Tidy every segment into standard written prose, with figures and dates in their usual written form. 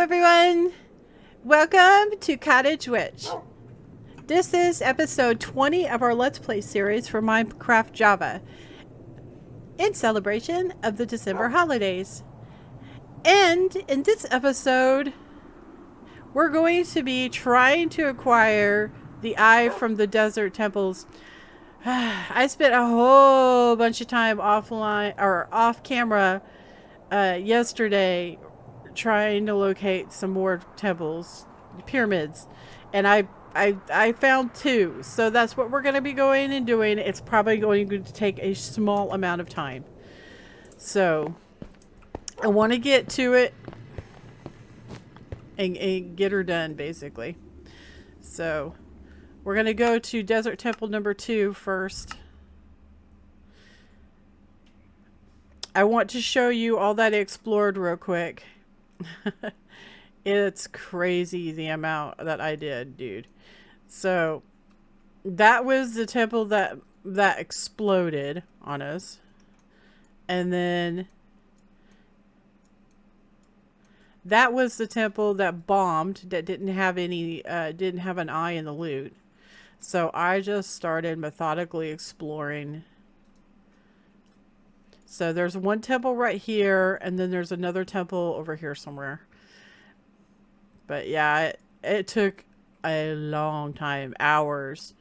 everyone. Welcome to Cottage Witch. This is episode 20 of our Let's Play series for Minecraft Java in celebration of the December holidays. And in this episode, we're going to be trying to acquire the eye from the desert temples. I spent a whole bunch of time offline or off camera yesterday trying to locate some more temples, pyramids, and I found two. So that's what we're going to be going and doing. It's probably going to take a small amount of time. So I want to get to it and get her done, basically. So we're going to go to Desert Temple number 2 first. I want to show you all that I explored real quick. It's crazy the amount that I did, dude. So that was the temple that exploded on us. And then that was the temple that bombed, that didn't have an eye in the loot. So I just started methodically exploring. So there's one temple right here, and then there's another temple over here somewhere. But yeah, it took a long time, hours.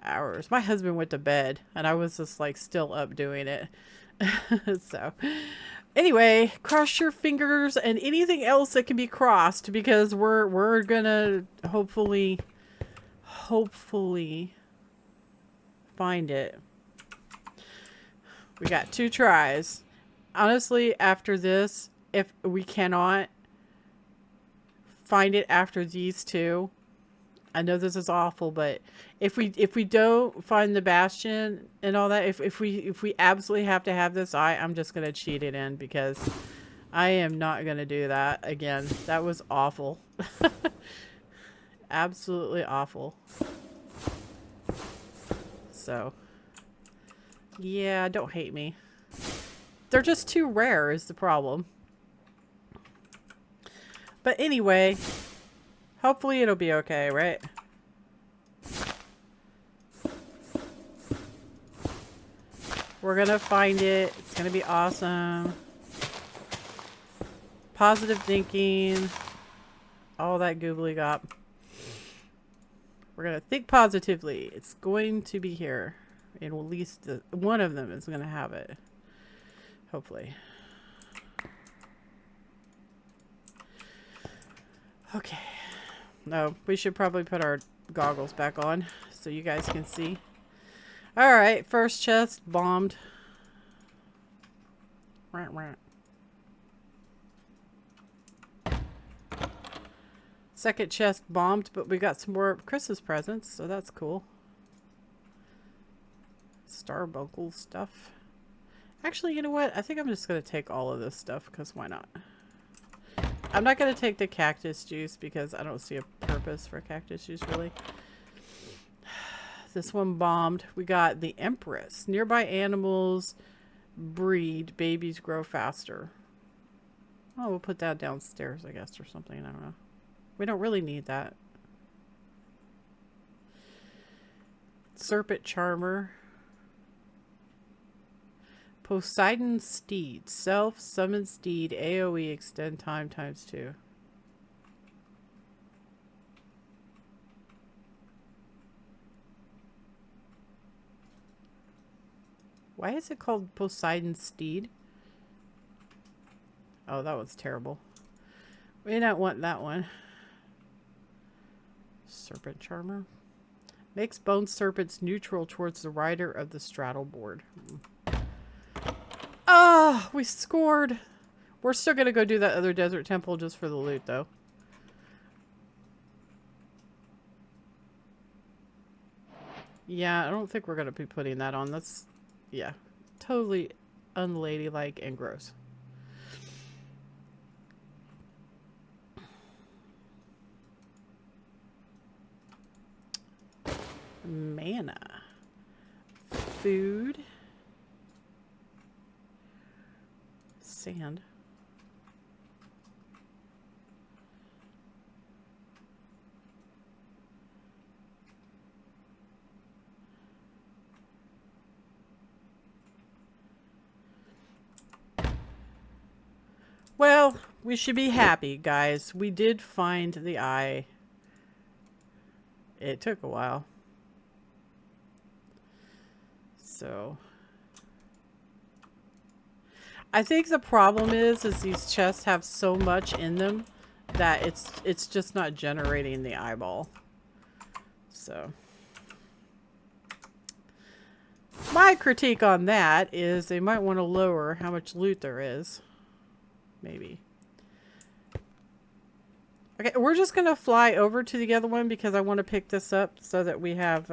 My husband went to bed, and I was just like still up doing it. So anyway, cross your fingers and anything else that can be crossed, because we're gonna hopefully find it. We got 2 tries. Honestly, after this, if we cannot find it after these 2, I know this is awful, but if we don't find the bastion and all that, if we absolutely have to have this eye, I'm just gonna cheat it in, because I am not gonna do that again. That was awful. Absolutely awful. So yeah, don't hate me. They're just too rare is the problem. But anyway, hopefully it'll be okay, right? We're gonna find it. It's gonna be awesome. Positive thinking. All that goobly gop. We're gonna think positively. It's going to be here. And at least one of them is gonna have it. Hopefully. Okay. No, we should probably put our goggles back on so you guys can see. Alright, first chest bombed. Second chest bombed, but we got some more Christmas presents, so that's cool. Starbuckle stuff. Actually, you know what? I think I'm just going to take all of this stuff, because why not? I'm not going to take the cactus juice, because I don't see a purpose for cactus juice, really. This one bombed. We got the Empress. Nearby animals breed. Babies grow faster. Oh, we'll put that downstairs, I guess, or something. I don't know. We don't really need that. Serpent Charmer. Poseidon Steed. Self-summon steed. AoE extend time ×2. Why is it called Poseidon Steed? Oh, that one's terrible. We don't want that one. Serpent Charmer. Makes bone serpents neutral towards the rider of the straddle board. Oh, we scored. We're still going to go do that other desert temple just for the loot, though. Yeah, I don't think we're going to be putting that on. That's, yeah, totally unladylike and gross. Mana. Food. Sand. Well, we should be happy, guys. We did find the eye. It took a while. So I think the problem is these chests have so much in them that it's just not generating the eyeball. So my critique on that is they might want to lower how much loot there is. Maybe. Okay, we're just going to fly over to the other one because I want to pick this up so that we have...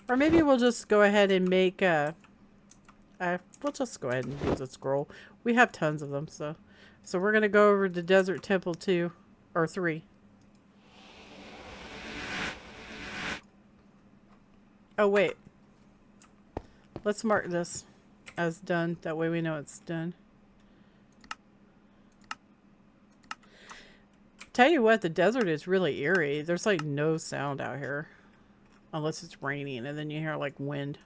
Or maybe we'll just go ahead and make... we'll just go ahead and use a scroll. We have tons of them, so... So we're going to go over to Desert Temple 2, or 3. Oh, wait. Let's mark this as done. That way we know it's done. Tell you what, the desert is really eerie. There's like no sound out here. Unless it's raining and then you hear like wind.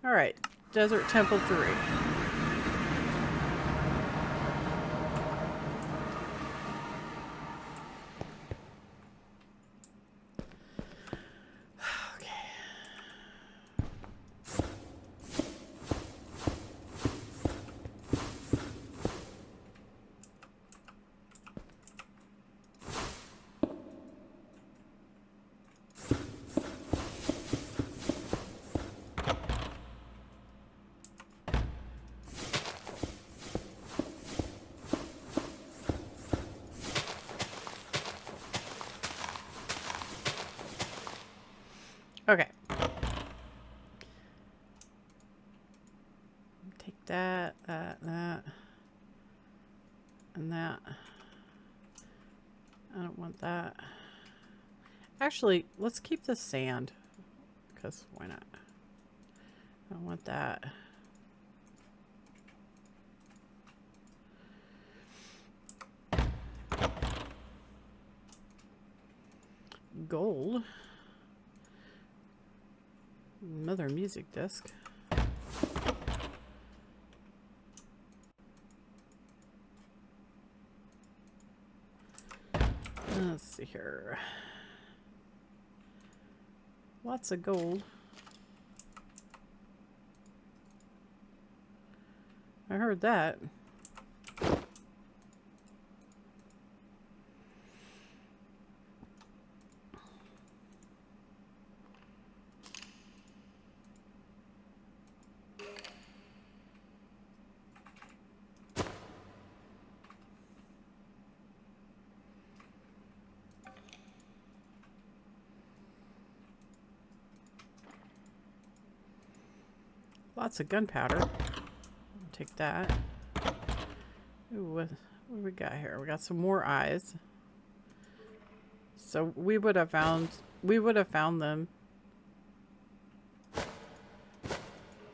Alright, Desert Temple 3. Okay. Take that, that, and that. I don't want that. Actually, let's keep the sand. Because why not? I don't want that. Gold. Another music disc. Let's see here. Lots of gold. I heard that. Lots of gunpowder. I'll take that. Ooh, what do we got here? We got some more eyes. So we would have found them.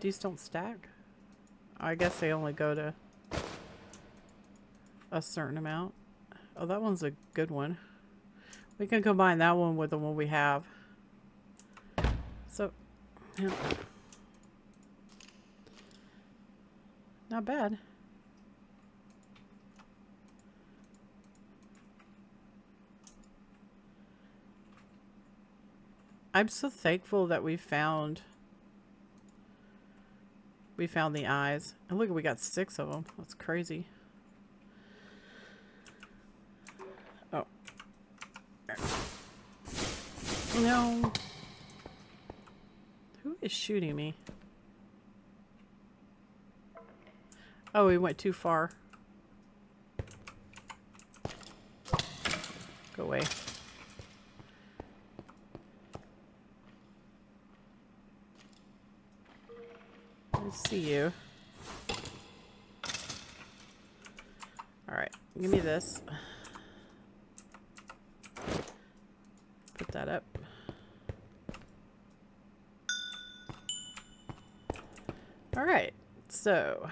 These don't stack. I guess they only go to a certain amount. Oh, that one's a good one. We can combine that one with the one we have. So, yeah. Not bad. I'm so thankful that we found the eyes. And look, we got 6 of them. That's crazy. Oh. No. Who is shooting me? Oh, we went too far. Go away. I see you. Alright, give me this. Put that up. Alright, so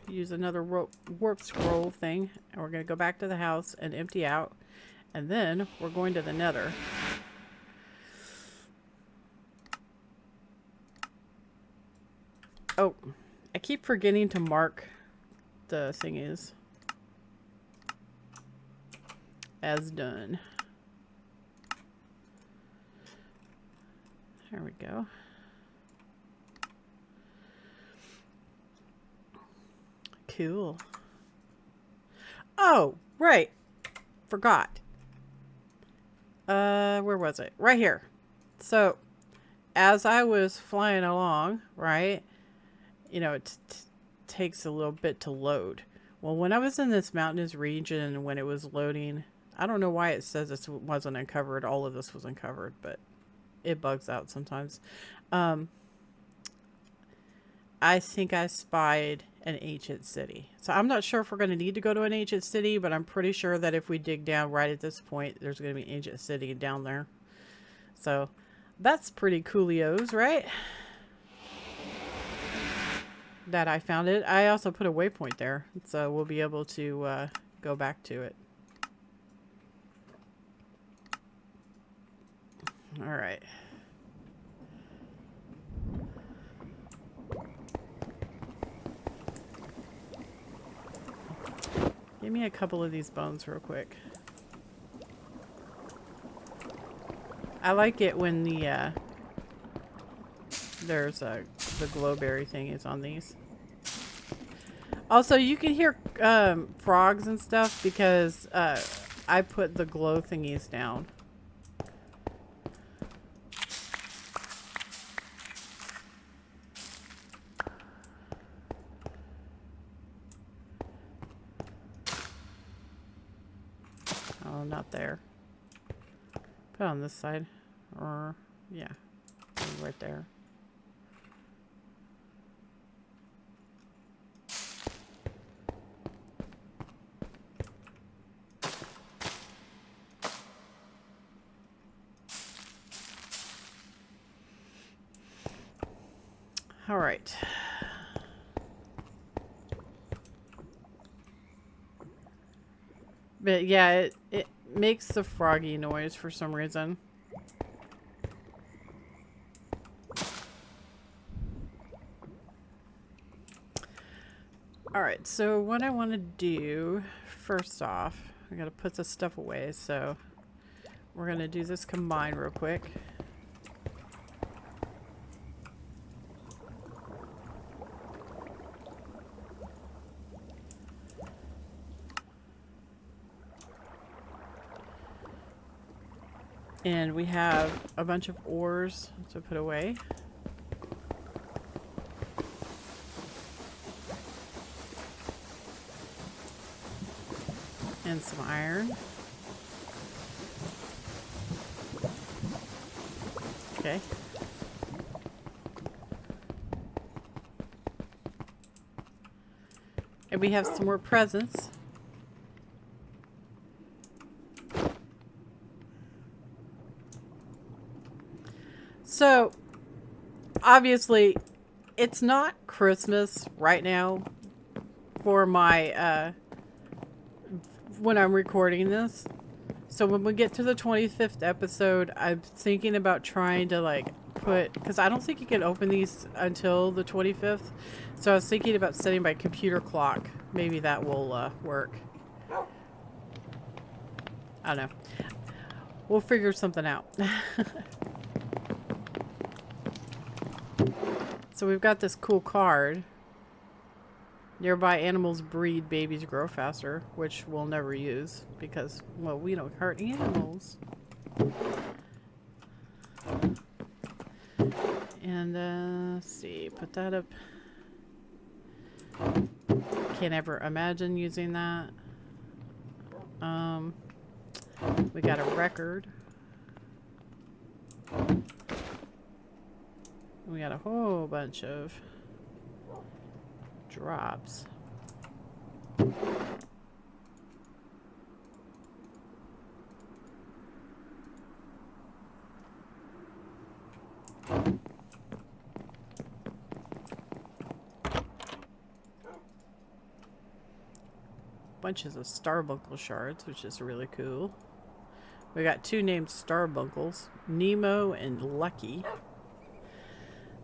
use another warp scroll thing, and we're going to go back to the house and empty out, and then we're going to the nether. Oh, I keep forgetting to mark the thingies as done. There we go. Cool. Oh, right. Forgot. Where was it? Right here. So, as I was flying along, right, you know, it takes a little bit to load. Well, when I was in this mountainous region, when it was loading, I don't know why it says this wasn't uncovered. All of this was uncovered, but it bugs out sometimes. I think I spied an ancient city. So I'm not sure if we're going to need to go to an ancient city, but I'm pretty sure that if we dig down right at this point, there's going to be an ancient city down there. So that's pretty coolios, right? That I found it. I also put a waypoint there, so we'll be able to go back to it. All right. Give me a couple of these bones real quick. I like it when the there's the glowberry thing is on these. Also, you can hear frogs and stuff because I put the glow thingies down. Oh, not there. Put it on this side. Or, yeah, right there. All right. But yeah, it makes the froggy noise for some reason. All right, so what I want to do first off, I got to put this stuff away. So we're going to do this combine real quick. And we have a bunch of ores to put away. And some iron. Okay. And we have some more presents. So, obviously, it's not Christmas right now for my, when I'm recording this. So when we get to the 25th episode, I'm thinking about trying to, like, put, because I don't think you can open these until the 25th. So I was thinking about setting my computer clock. Maybe that will work. I don't know. We'll figure something out. So we've got this cool card. Nearby animals breed, babies grow faster, which we'll never use because, well, we don't hurt animals. And let's see, put that up. Can't ever imagine using that. We got a record. We got a whole bunch of drops. bunches of Starbunkle shards, which is really cool. We got 2 named Starbunkles, Nemo and Lucky.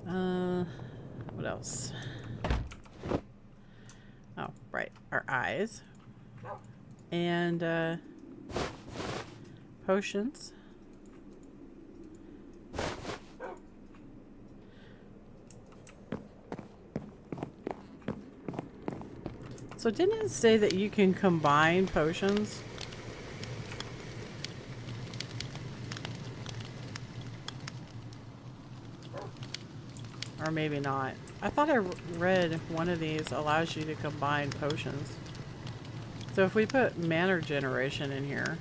What else? Oh, right, our eyes. And potions. So didn't it say that you can combine potions? Or maybe not. I thought I read one of these allows you to combine potions. So if we put mana generation in here,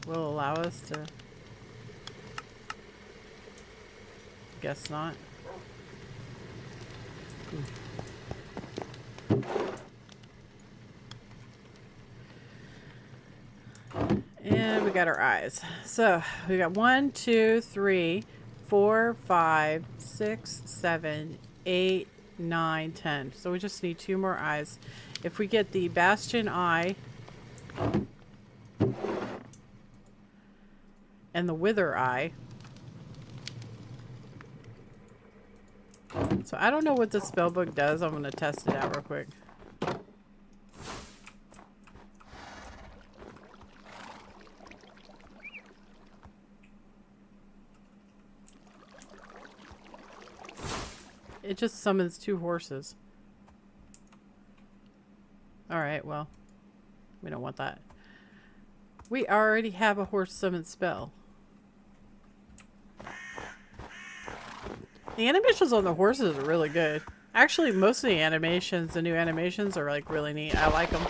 will allow us to... Guess not. And we got our eyes. So we got 1, 2, 3, 4, 5, 6, 7, 8, 9, 10. So we just need 2 more eyes. If we get the Bastion eye and the Wither eye. So I don't know what the spellbook does. I'm going to test it out real quick. It just summons 2 horses. Alright, well, we don't want that. We already have a horse summon spell. The animations on the horses are really good. Actually, most of the animations, the new animations, are like really neat. I like them.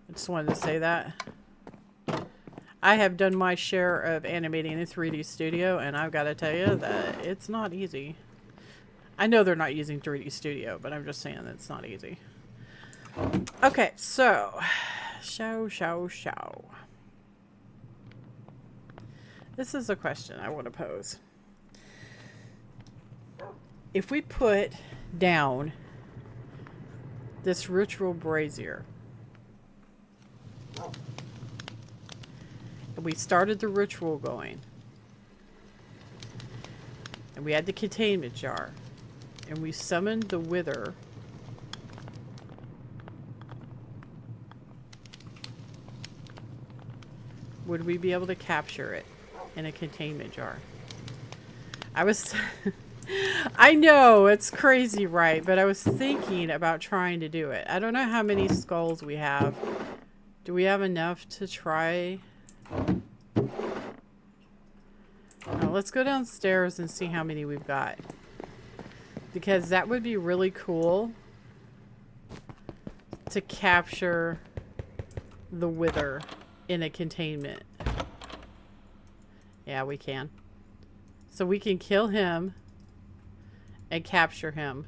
I just wanted to say that. I have done my share of animating in 3D Studio, and I've got to tell you that it's not easy. I know they're not using 3D Studio, but I'm just saying that it's not easy. Okay, so show. This is a question I want to pose. If we put down this ritual brazier, and we started the ritual going, and we had the containment jar, and we summoned the Wither, would we be able to capture it in a containment jar? I know, it's crazy, right? But I was thinking about trying to do it. I don't know how many skulls we have. Do we have enough to try? Oh, let's go downstairs and see how many we've got. Because that would be really cool to capture the Wither in a containment. Yeah, we can. So we can kill him and capture him.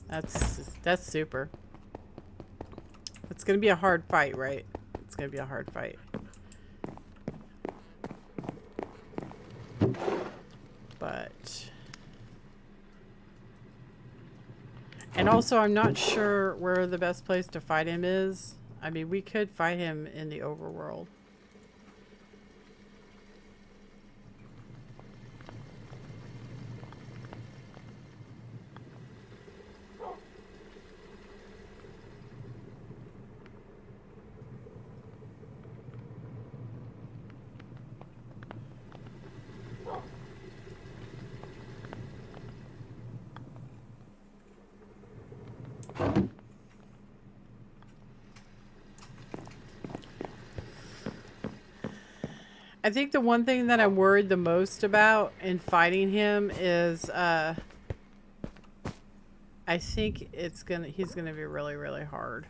That's super. It's gonna be a hard fight, right? It's gonna be a hard fight. But... And also, I'm not sure where the best place to fight him is. I mean, we could fight him in the overworld. I think the one thing that I'm worried the most about in fighting him is, I think he's gonna be really, really hard.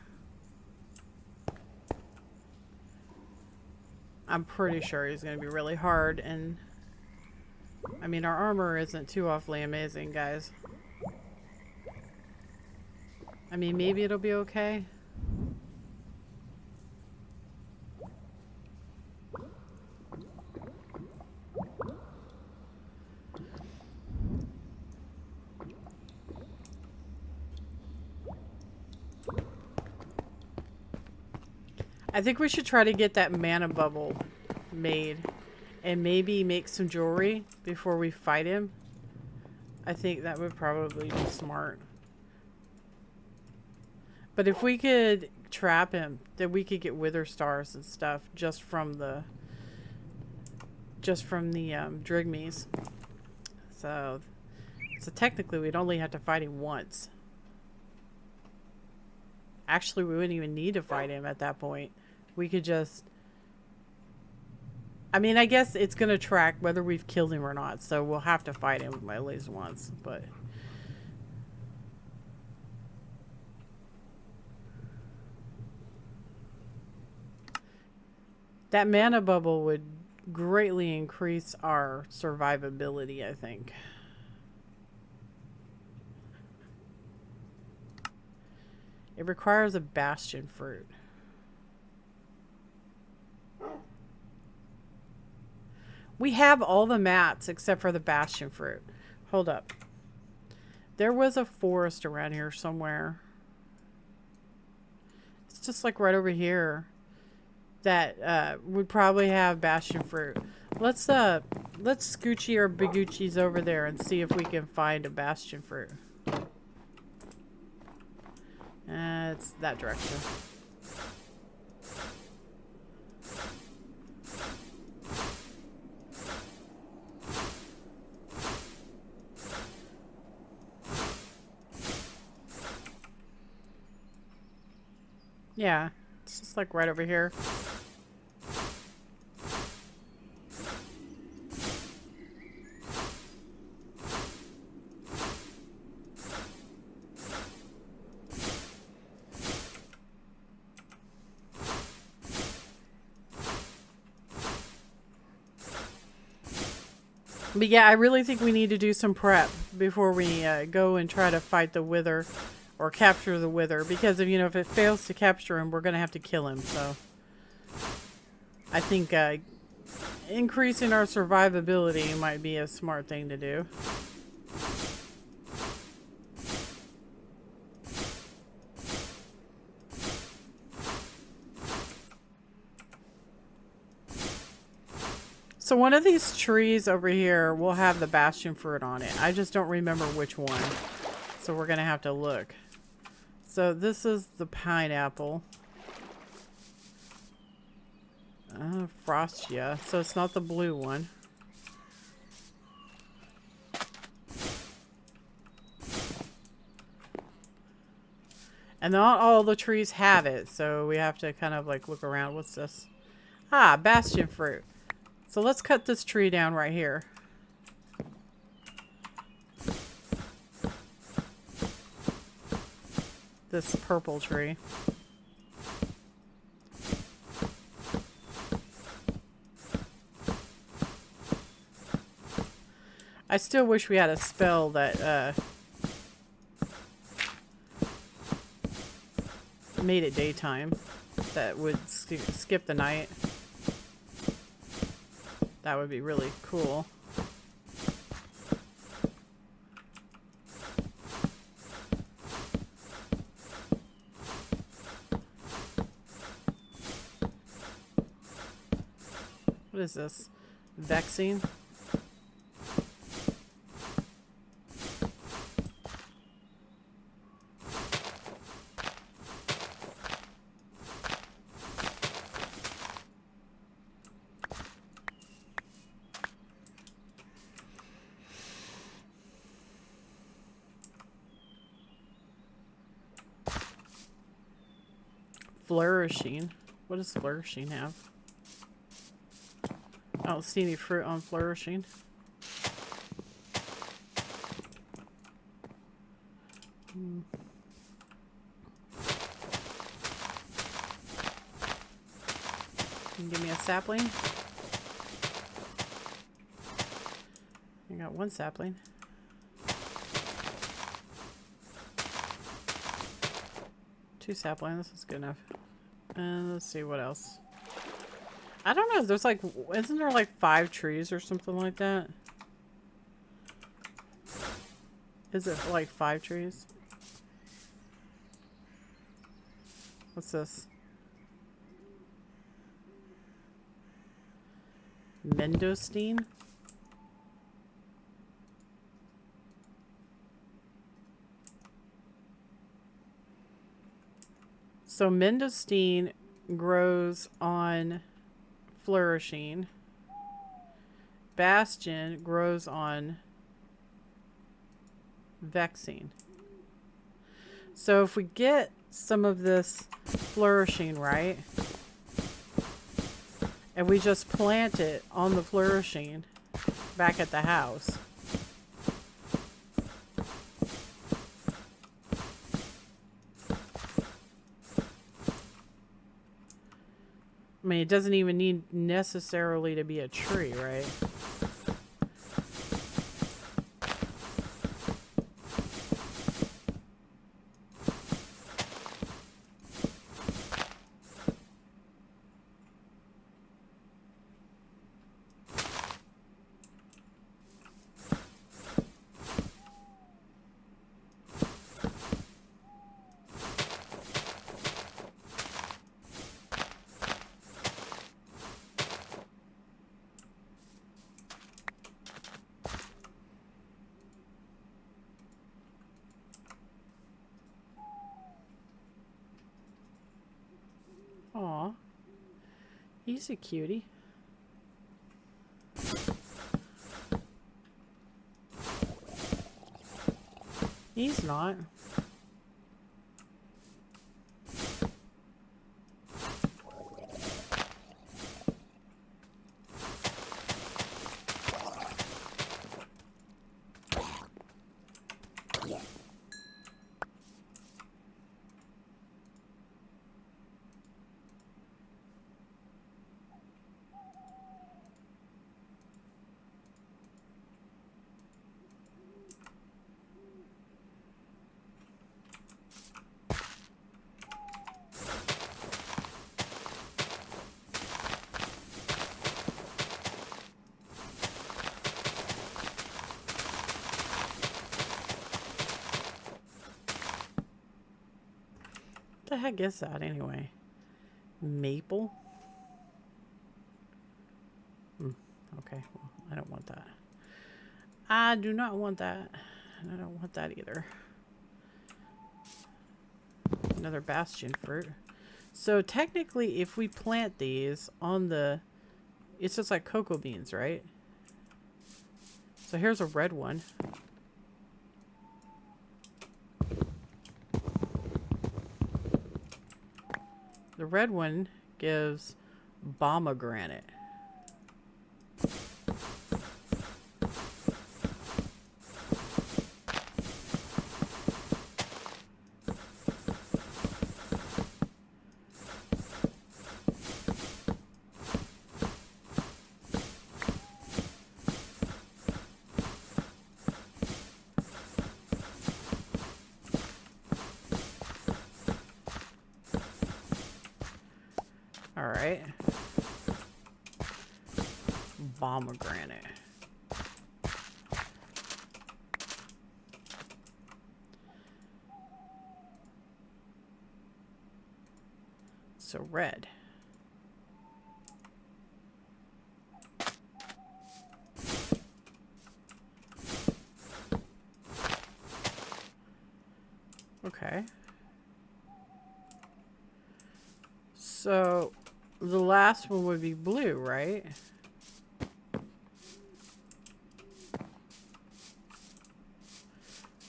I'm pretty sure he's gonna be really hard, and I mean, our armor isn't too awfully amazing, guys. I mean, maybe it'll be okay. I think we should try to get that mana bubble made and maybe make some jewelry before we fight him. I think that would probably be smart. But if we could trap him, then we could get wither stars and stuff just from the Drigmies. So technically we'd only have to fight him once. Actually, we wouldn't even need to fight him at that point. We could just... I mean, I guess it's going to track whether we've killed him or not. So we'll have to fight him at least once. But... that mana bubble would greatly increase our survivability, I think. It requires a bastion fruit. We have all the mats except for the bastion fruit. Hold up. There was a forest around here somewhere. It's just like right over here. That would probably have bastion fruit. Let's scoochy our bigoochies over there and see if we can find a bastion fruit. It's that direction. Yeah, it's just like right over here. But yeah, I really think we need to do some prep before we go and try to fight the wither or capture the wither. Because if, you know, if it fails to capture him, we're going to have to kill him. So I think increasing our survivability might be a smart thing to do. So one of these trees over here will have the bastion fruit on it. I just don't remember which one. So we're going to have to look. So this is the pineapple. Frostia. So it's not the blue one. And not all the trees have it. So we have to kind of like look around. What's this? Ah, bastion fruit. So let's cut this tree down right here. This purple tree. I still wish we had a spell that made it daytime. That would skip the night. That would be really cool. What is this? Vexing? Flourishing. What does flourishing have? I don't see any fruit on flourishing. Can you give me a sapling? I got one sapling. Two saplings. This is good enough. And let's see what else. I don't know. There's like, isn't there like 5 trees or something like that? Is it like 5 trees? What's this? Mendostine. So mendostine grows on flourishing. Bastion grows on vexing. So if we get some of this flourishing, right, and we just plant it on the flourishing back at the house, I mean, it doesn't even need necessarily to be a tree, right? Aw, he's a cutie. He's not. What the heck is that anyway? Maple? Okay, well, I don't want that. I do not want that. And I don't want that either. Another bastion fruit. So technically, if we plant these on the... It's just like cocoa beans, right? So here's a red one. The red one gives pomegranate. All right. Pomegranate. So red. Okay. So the last one would be blue, right?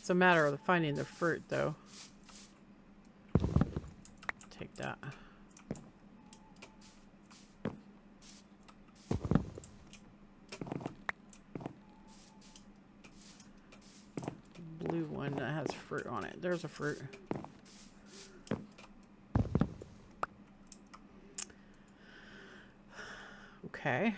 It's a matter of finding the fruit, though. Take that. Blue one that has fruit on it. There's a fruit. Okay.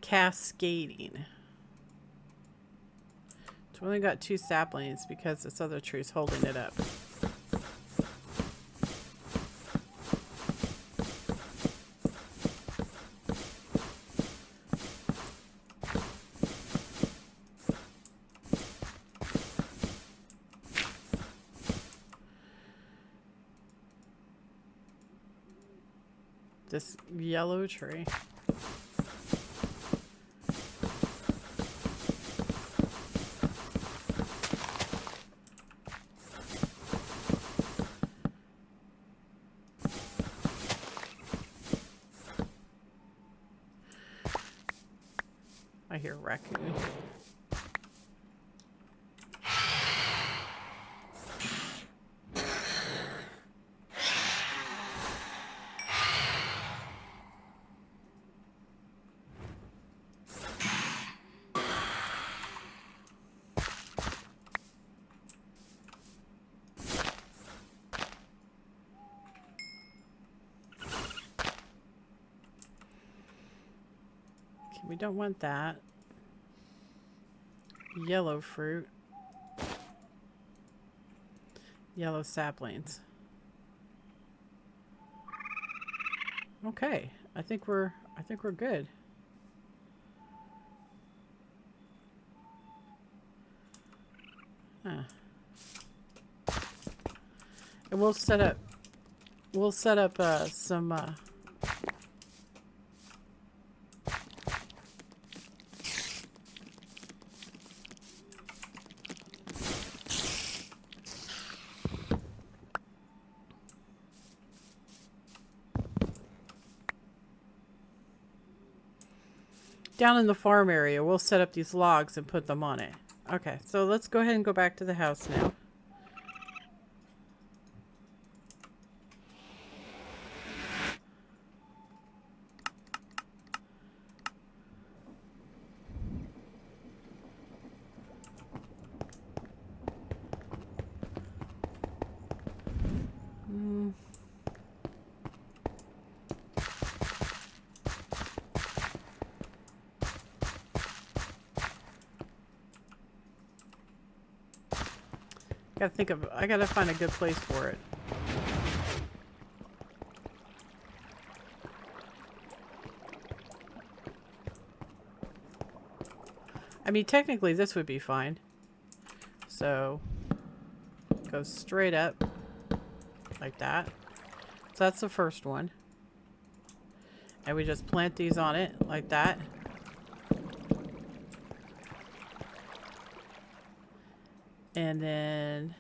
cascading. It's only got 2 saplings because this other tree's holding it up. This yellow tree. I hear raccoon. We don't want that. Yellow fruit. Yellow saplings. Okay, I think we're good. Huh. And we'll set up some down in the farm area. We'll set up these logs and put them on it. Okay, so let's go ahead and go back to the house now. I gotta find a good place for it. I mean, technically this would be fine. So, go straight up like that. So that's the first one. And we just plant these on it like that. And then,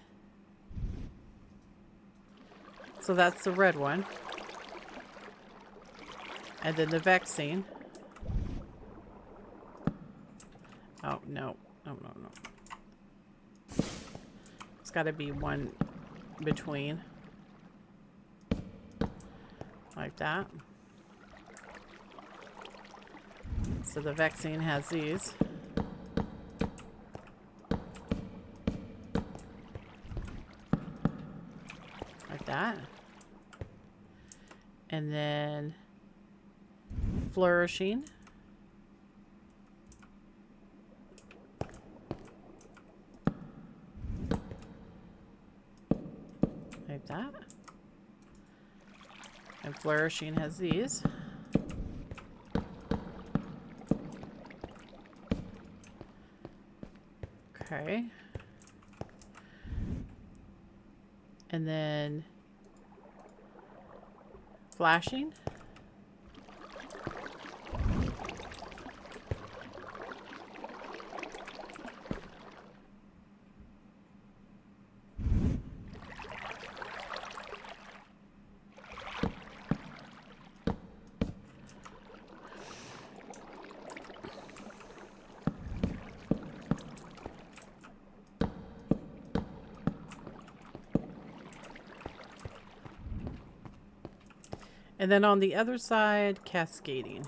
so that's the red one. And then the vexing. Oh, no. No. It's got to be one between. Like that. So the vexing has these. That. And then flourishing. Like that. And flourishing has these. Okay. And then flashing. And then on the other side, cascading.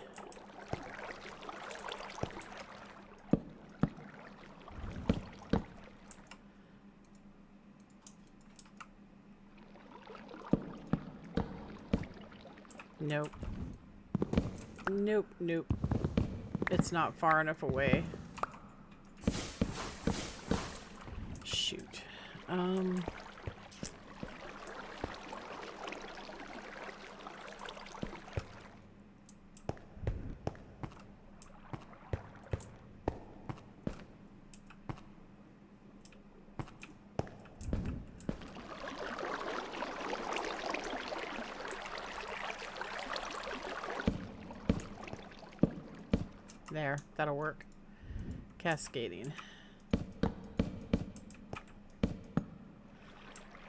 Nope. Nope. it's not far enough away. Shoot. There, that'll work. Cascading.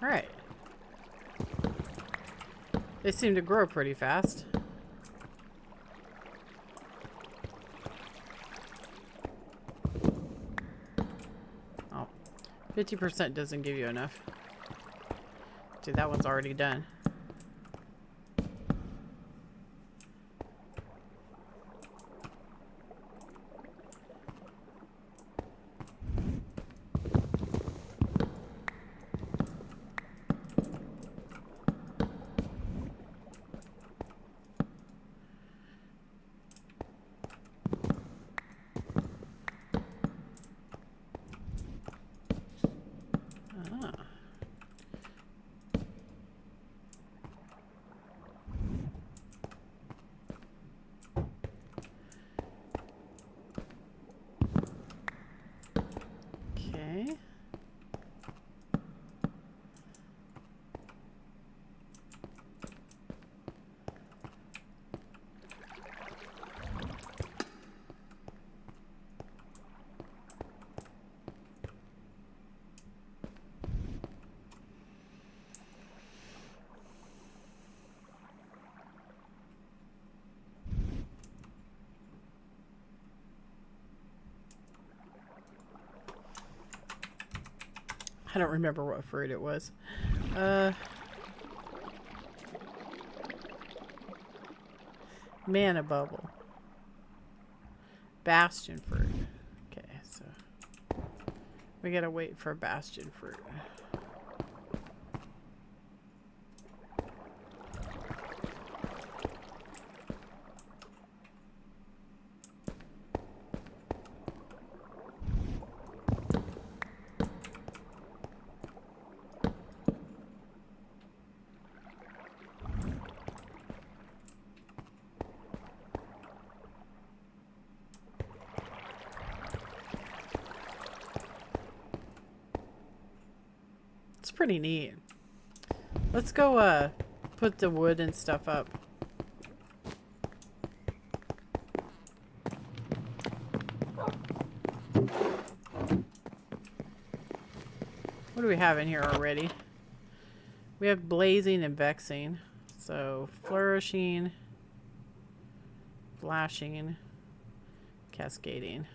Alright. They seem to grow pretty fast. Oh, 50% doesn't give you enough. Dude, that one's already done. Okay. I don't remember what fruit it was. Mana bubble. Bastion fruit. Okay, so we gotta wait for bastion fruit. It's pretty neat. Let's go put the wood and stuff up. What do we have in here already? We have blazing and vexing. So flourishing, flashing, cascading.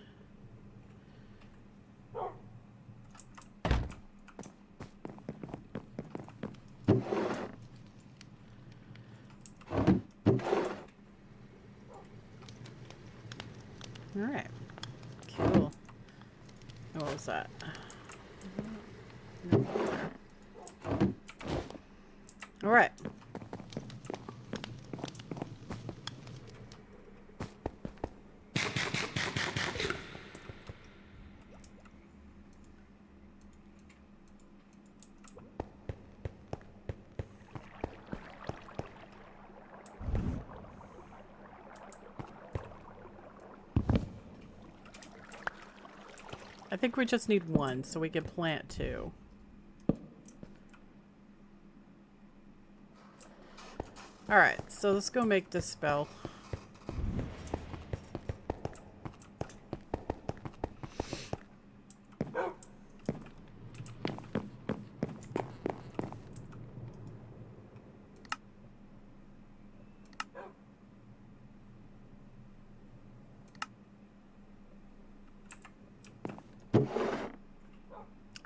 Alright. Cool. What was that? Alright. I think we just need one so we can plant two. Alright, so let's go make this spell.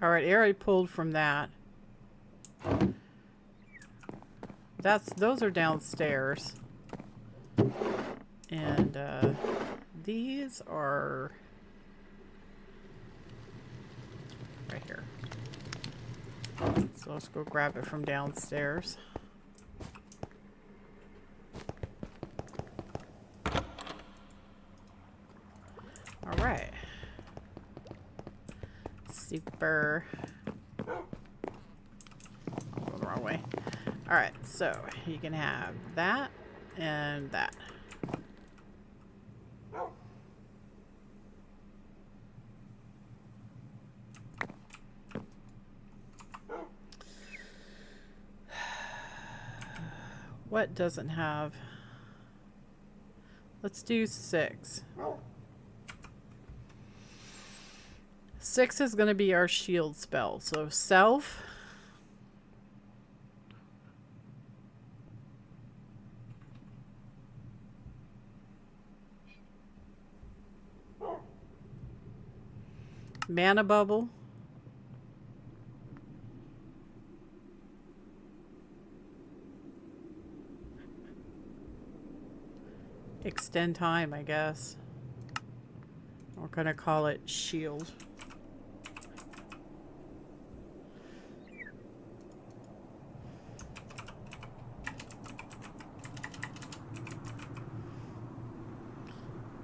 Alright, I already pulled from that. Those are downstairs. And these are right here. So let's go grab it from downstairs. Amber. I'm going the wrong way. Alright, so you can have that and that. What doesn't have? Let's do 6. 6 is going to be our shield spell. So self. Mana bubble. Extend time, I guess. We're going to call it shield.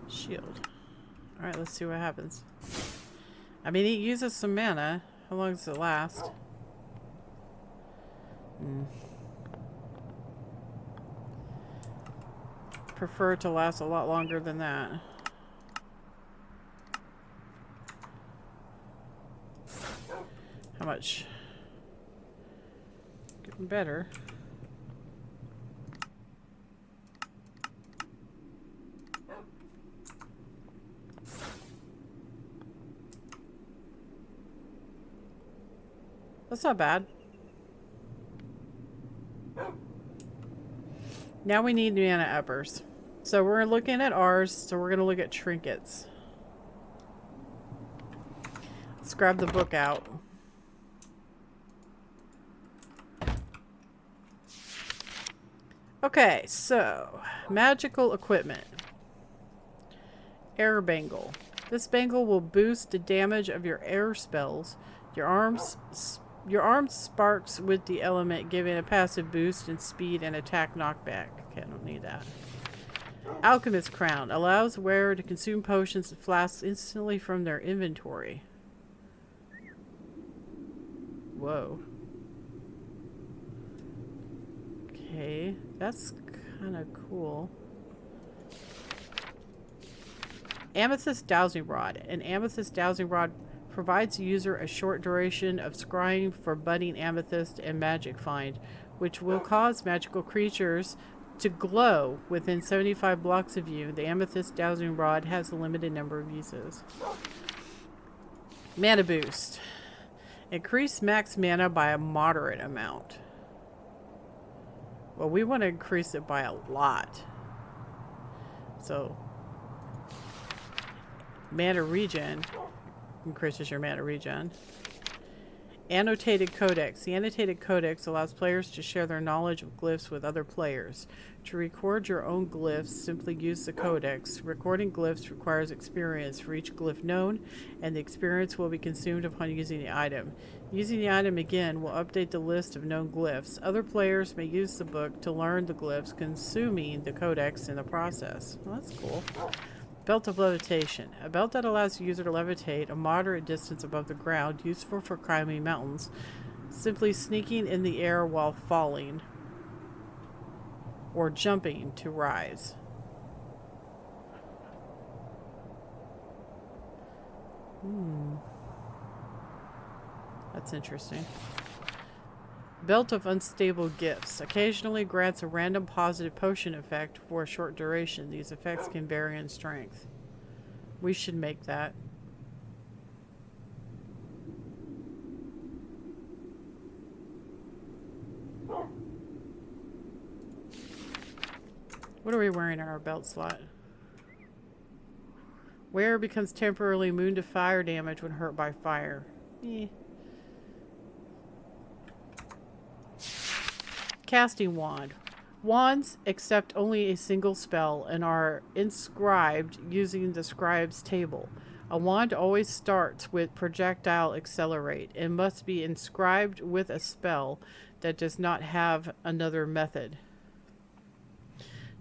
Shield. Alright, let's see what happens. I mean, it uses some mana. How long does it last? Prefer it to last a lot longer than that. How much? Getting better. That's not bad. Now we need mana uppers. So we're looking at ours, so we're going to look at trinkets. Let's grab the book out. Okay, so magical equipment. Air bangle. This bangle will boost the damage of your air spells. Your arms sparks with the element, giving a passive boost in speed and attack knockback. Okay, I don't need that. Alchemist crown allows wearer to consume potions and flasks instantly from their inventory. Whoa. Okay, that's kind of cool. Amethyst dowsing rod. An amethyst dowsing rod provides the user a short duration of scrying for budding amethyst and magic find, which will cause magical creatures to glow within 75 blocks of you. The amethyst dowsing rod has a limited number of uses. Mana boost. Increase max mana by a moderate amount. Well, we want to increase it by a lot. So, mana regen increases your mana regen. Annotated codex. The annotated codex allows players to share their knowledge of glyphs with other players. To record your own glyphs, simply use the codex. Recording glyphs requires experience for each glyph known, and the experience will be consumed upon using the item. Using the item again will update the list of known glyphs. Other players may use the book to learn the glyphs, consuming the codex in the process. Well, that's cool. Belt of levitation. A belt that allows the user to levitate a moderate distance above the ground, useful for climbing mountains, simply sneaking in the air while falling, or jumping to rise. That's interesting. Belt of unstable gifts. Occasionally grants a random positive potion effect for a short duration. These effects can vary in strength. We should make that. What are we wearing in our belt slot? Wearer becomes temporarily immune to fire damage when hurt by fire. Casting wand. Wands accept only a single spell and are inscribed using the scribe's table. A wand always starts with projectile accelerate and must be inscribed with a spell that does not have another method.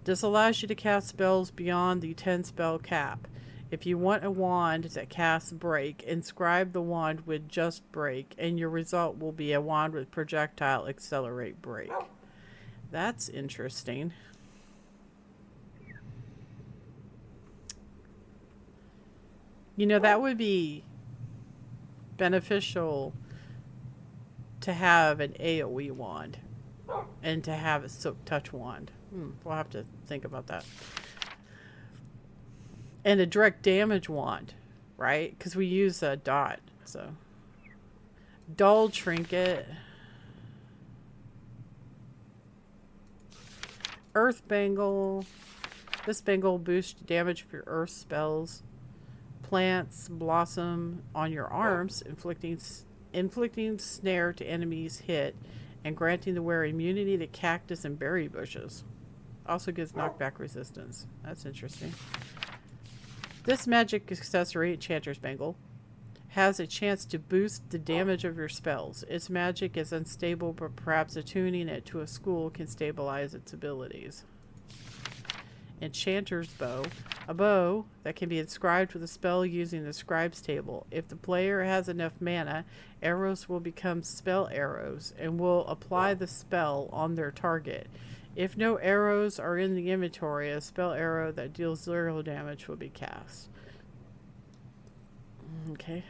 This allows you to cast spells beyond the 10 spell cap. If you want a wand that casts break, inscribe the wand with just break, and your result will be a wand with projectile accelerate break. That's interesting. You know, that would be beneficial to have an AoE wand and to have a silk touch wand. We'll have to think about that. And a direct damage wand, right? Because we use a dot. So, dull trinket, earth bangle. This bangle boosts damage for earth spells. Plants blossom on your arms, inflicting snare to enemies hit, and granting the wearer immunity to cactus and berry bushes. Also gives knockback resistance. That's interesting. This magic accessory, Enchanter's Bangle, has a chance to boost the damage of your spells. Its magic is unstable, but perhaps attuning it to a school can stabilize its abilities. Enchanter's Bow. A bow that can be inscribed with a spell using the scribe's table. If the player has enough mana, arrows will become spell arrows and will apply the spell on their target. If no arrows are in the inventory, a spell arrow that deals 0 damage will be cast. Okay.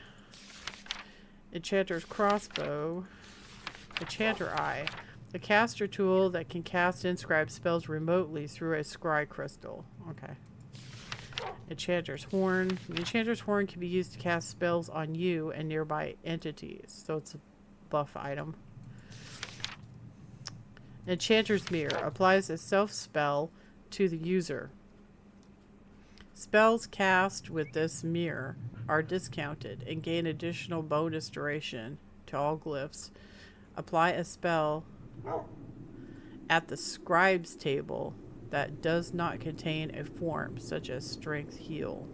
Enchanter's Crossbow. Enchanter Eye. A caster tool that can cast inscribed spells remotely through a scry crystal. Okay. Enchanter's Horn. The Enchanter's Horn can be used to cast spells on you and nearby entities. So it's a buff item. Enchanter's Mirror. Applies a self-spell to the user. Spells cast with this mirror are discounted and gain additional bonus duration to all glyphs. Apply a spell at the scribe's table that does not contain a form, such as Strength Heal.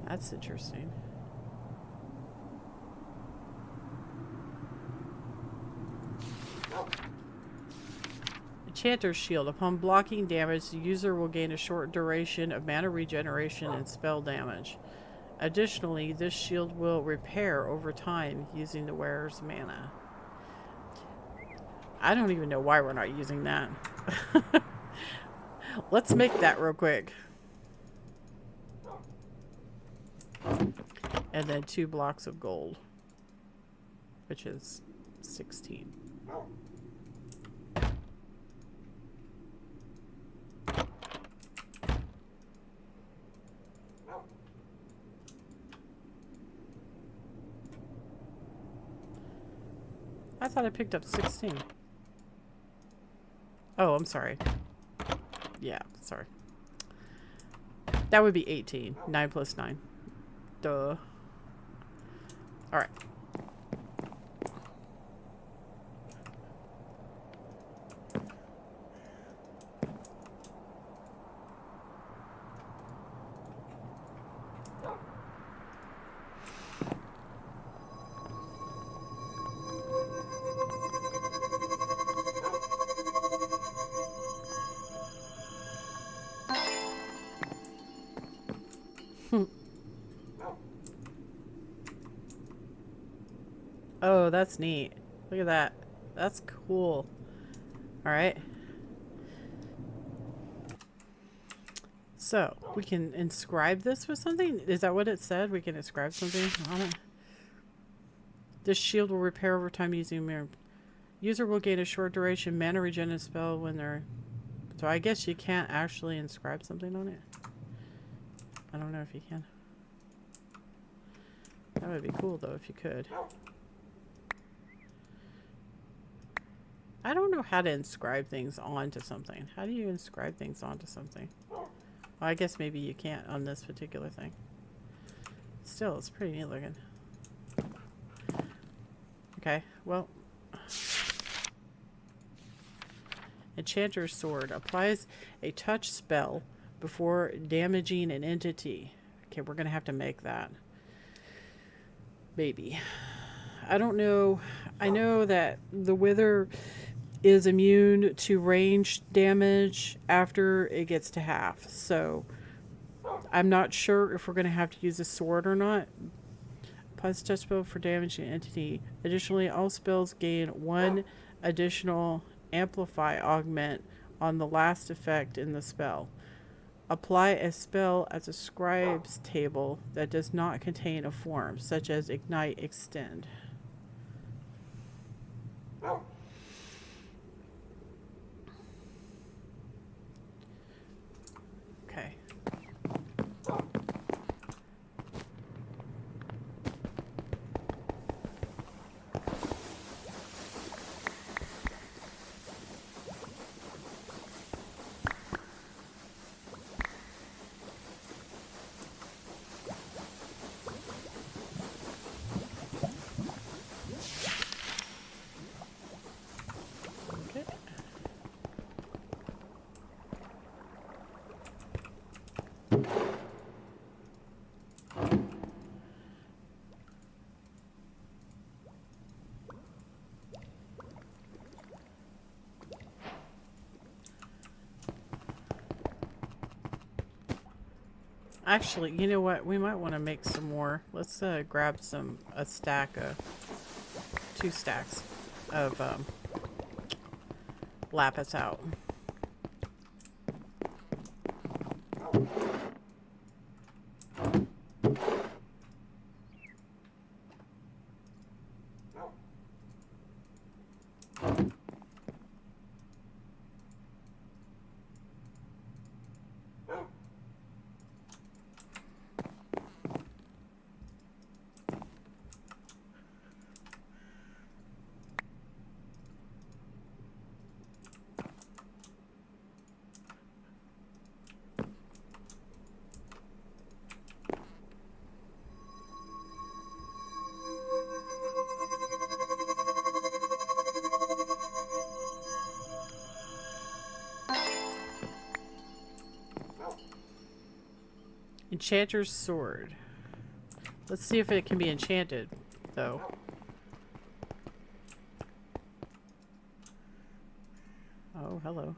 That's interesting. Enchanter's Shield. Upon blocking damage, the user will gain a short duration of mana regeneration and spell damage. Additionally, this shield will repair over time using the wearer's mana. I don't even know why we're not using that. Let's make that real quick. And then 2 blocks of gold, which is 16. I thought I picked up 16. Oh, I'm sorry. Yeah, sorry. That would be 18. 9 plus 9. Duh. Alright. Oh, that's neat. Look at that. That's cool. Alright. So, we can inscribe this with something? Is that what it said? We can inscribe something on it? This shield will repair over time using mirror. User will gain a short duration mana regenerate spell when they're... So I guess you can't actually inscribe something on it? I don't know if you can. That would be cool though if you could. I don't know how to inscribe things onto something. How do you inscribe things onto something? Well, I guess maybe you can't on this particular thing. Still, it's pretty neat looking. Okay, well. Enchanter's Sword applies a touch spell before damaging an entity. Okay, we're going to have to make that. Maybe. I don't know. I know that the wither is immune to range damage after it gets to half. So I'm not sure if we're going to have to use a sword or not. Plus touch spell for damaging entity. Additionally, all spells gain one additional amplify augment on the last effect in the spell. Apply a spell as a scribe's table that does not contain a form, such as ignite, extend. Okay. Actually, you know what? We might want to make some more. Let's grab a stack of, 2 stacks of lapis out. Enchanter's sword. Let's see if it can be enchanted, though. Oh, hello.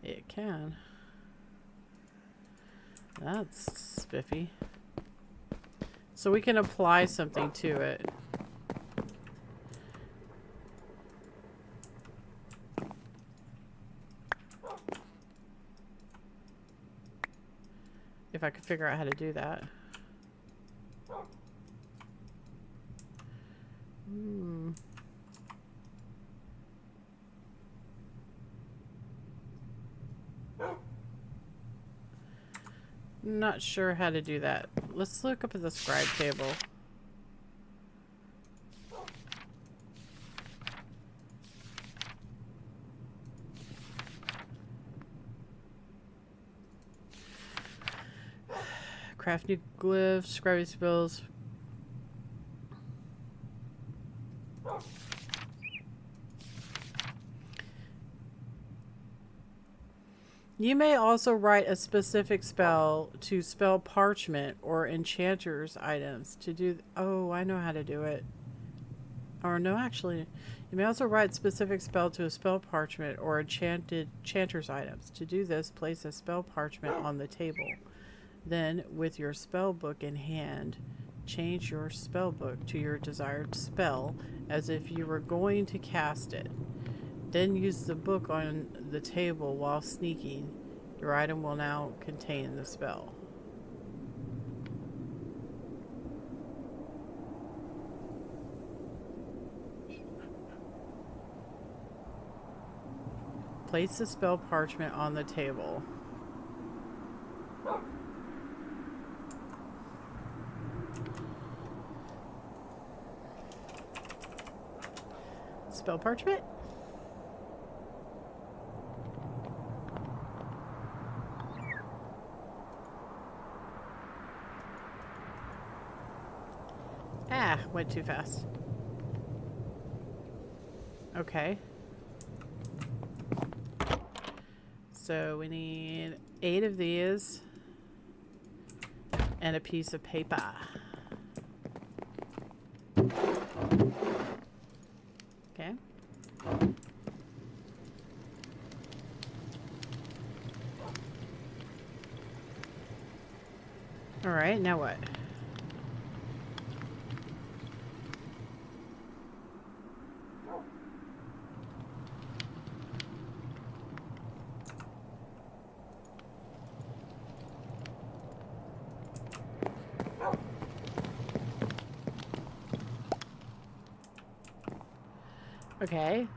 It can. That's spiffy. So we can apply something to it. If I could figure out how to do that. Not sure how to do that. Let's look up at the scribe table. Craft new glyphs, scribing spells. You may also write a specific spell to spell parchment or enchanters items to do. Oh, I know how to do it. Or no, actually, you may also write specific spell to a spell parchment or enchanters items. To do this, place a spell parchment on the table. Then, with your spell book in hand, change your spell book to your desired spell as if you were going to cast it. Then use the book on the table while sneaking. Your item will now contain the spell. Place the spell parchment on the table. Spell parchment? Ah, went too fast. Okay. So we need 8 of these and a piece of paper. Alright, now what? Okay.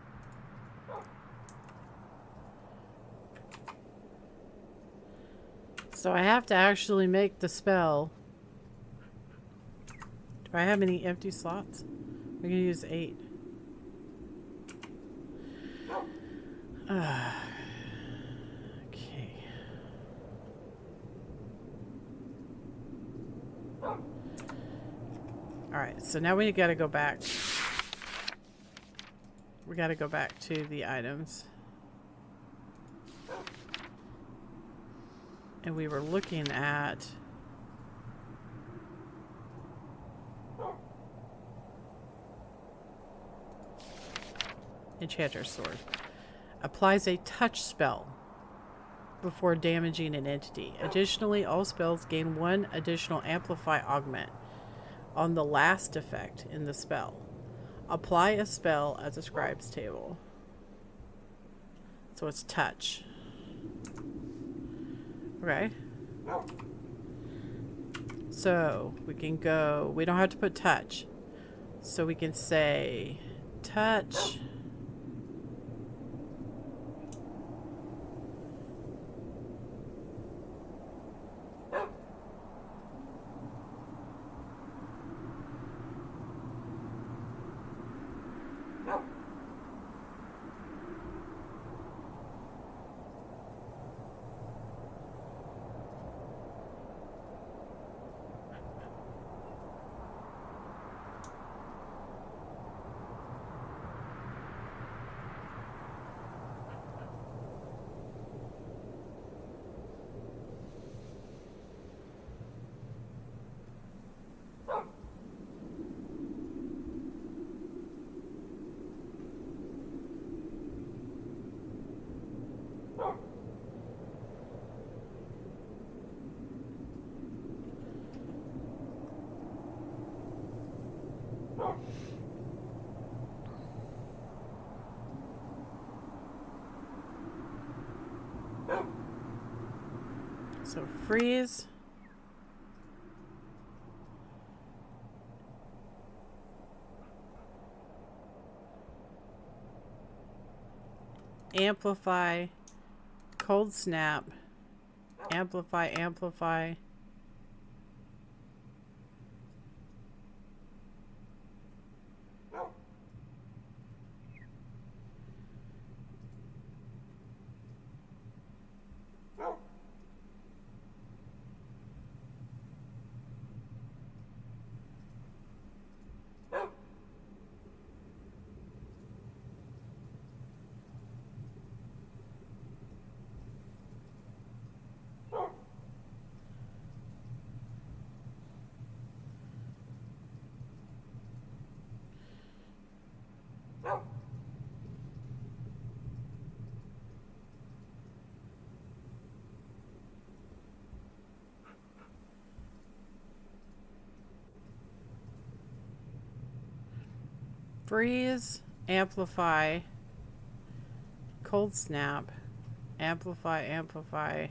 So I have to actually make the spell. Do I have any empty slots? I'm gonna use 8. Okay. Alright, so now we gotta go back. We gotta go back to the items. And we were looking at Enchanter's Sword. Applies a touch spell before damaging an entity. Additionally, all spells gain 1 additional amplify augment on the last effect in the spell. Apply a spell at the scribe's table. So it's touch. Okay. So we can go, we don't have to put touch. So we can say touch. So freeze. Amplify. Cold snap. Amplify, amplify. Freeze, amplify, cold snap, amplify, amplify.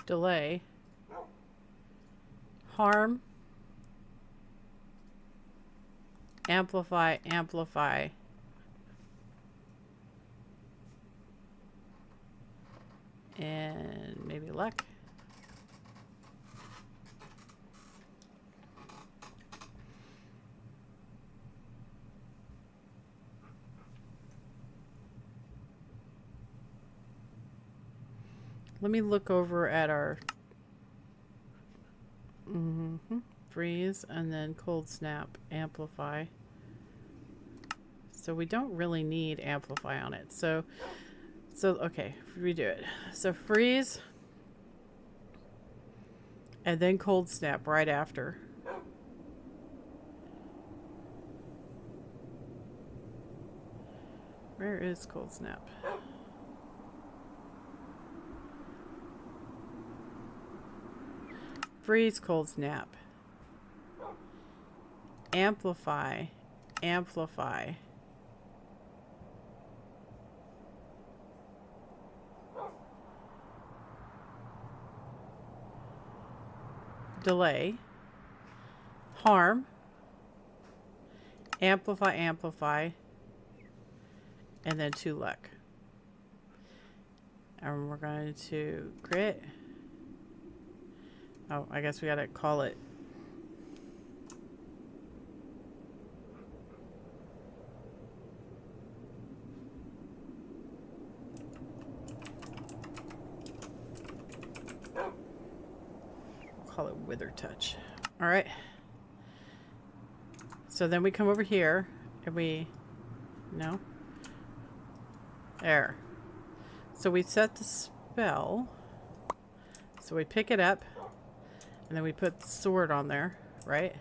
Delay. Harm. Amplify, amplify. And maybe luck. Let me look over at our freeze and then cold snap, amplify. So we don't really need amplify on it. So okay, redo it. So freeze and then cold snap right after. Where is cold snap? Freeze, cold snap. Amplify, amplify. Delay, harm, amplify, amplify, and then 2 luck. And we're going to crit. Oh, I guess we gotta call it. Call it Wither Touch. All right. So then we come over here and we, no, there. So we set the spell. So we pick it up and then we put the sword on there, right?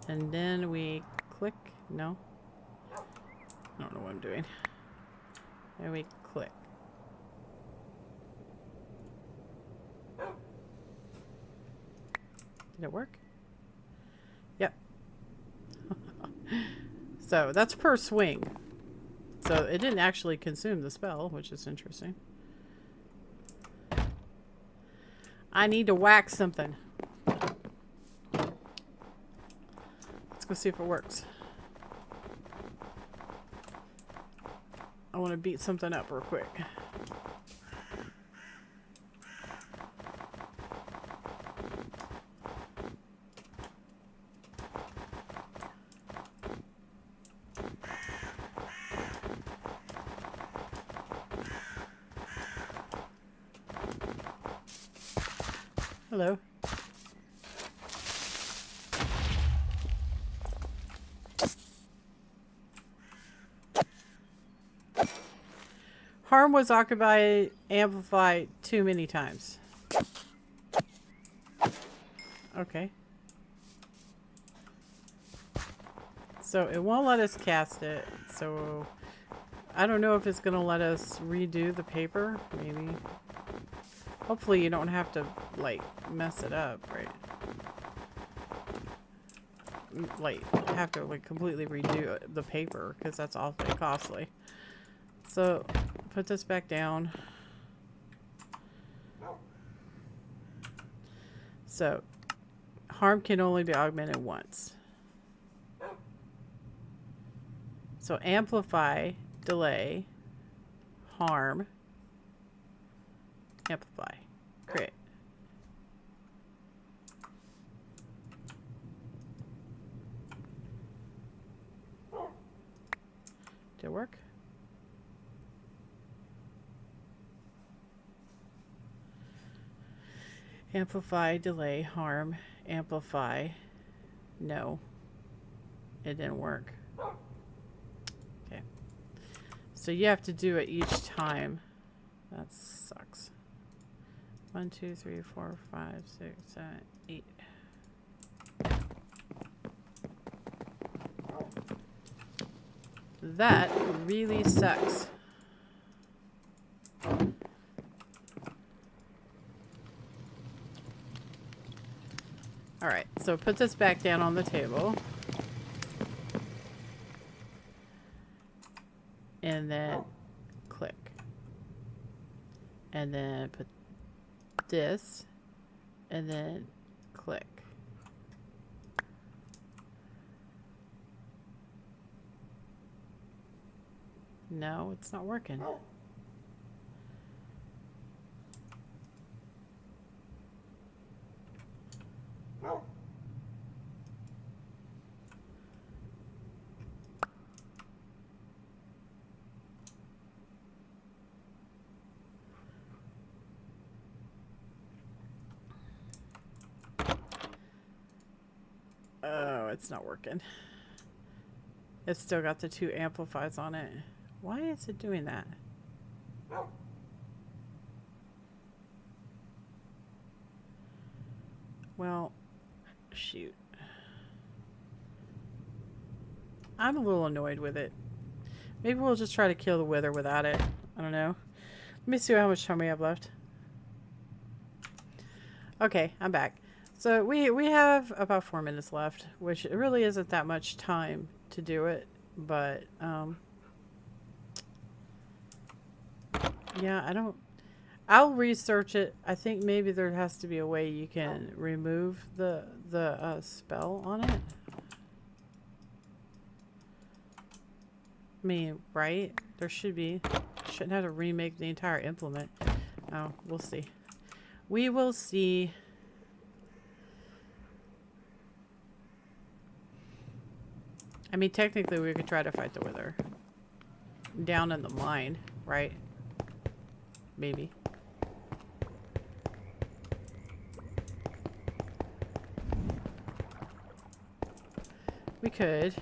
And then we click, no, I don't know what I'm doing. And we click. Did it work? Yep. So that's per swing. So it didn't actually consume the spell, which is interesting. I need to whack something. Let's go see if it works. I want to beat something up real quick. Hello. Harm was occupied, amplified too many times. Okay. So it won't let us cast it. So I don't know if it's going to let us redo the paper. Maybe. Hopefully you don't have to, like, mess it up, right? Like, have to, like, completely redo the paper, because that's awfully costly. So, put this back down. So, harm can only be augmented once. So, amplify, delay, harm, amplify, crit. Did it work? Amplify, delay, harm, amplify. No. It didn't work. Okay. So you have to do it each time. That sucks. 1, 2, 3, 4, 5, 6, 7, 8. That really sucks. Alright, so put this back down on the table. And then click. And then put this. And then click. No, it's not working. Oh, it's not working. It's still got the 2 amplifies on it. Why is it doing that? Well, shoot. I'm a little annoyed with it. Maybe we'll just try to kill the wither without it. I don't know. Let me see how much time we have left. Okay, I'm back. So we have about 4 minutes left, which really isn't that much time to do it. But, yeah, I don't... I'll research it. I think maybe there has to be a way you can remove the spell on it. I mean, right? There should be. Shouldn't have to remake the entire implement. Oh, we'll see. We will see. I mean, technically we could try to fight the wither. Down in the mine, right? Maybe. We could.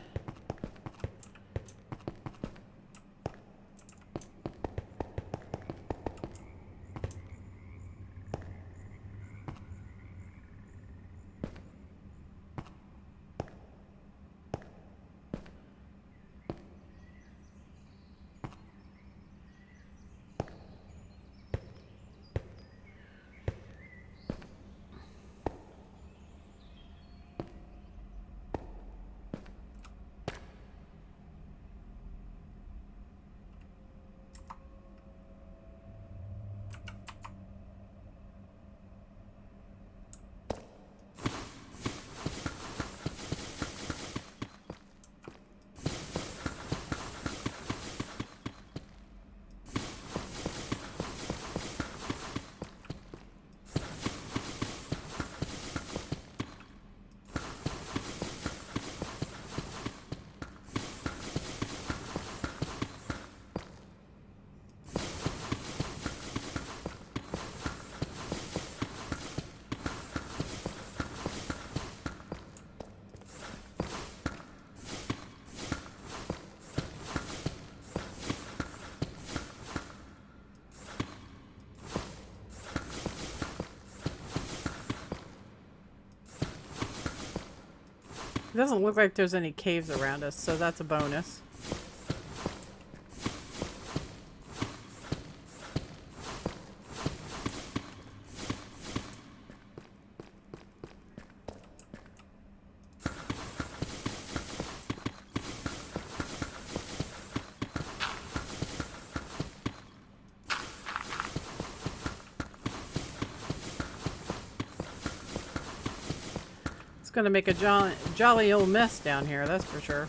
It doesn't look like there's any caves around us, so that's a bonus. Gonna make a jolly old mess down here, that's for sure.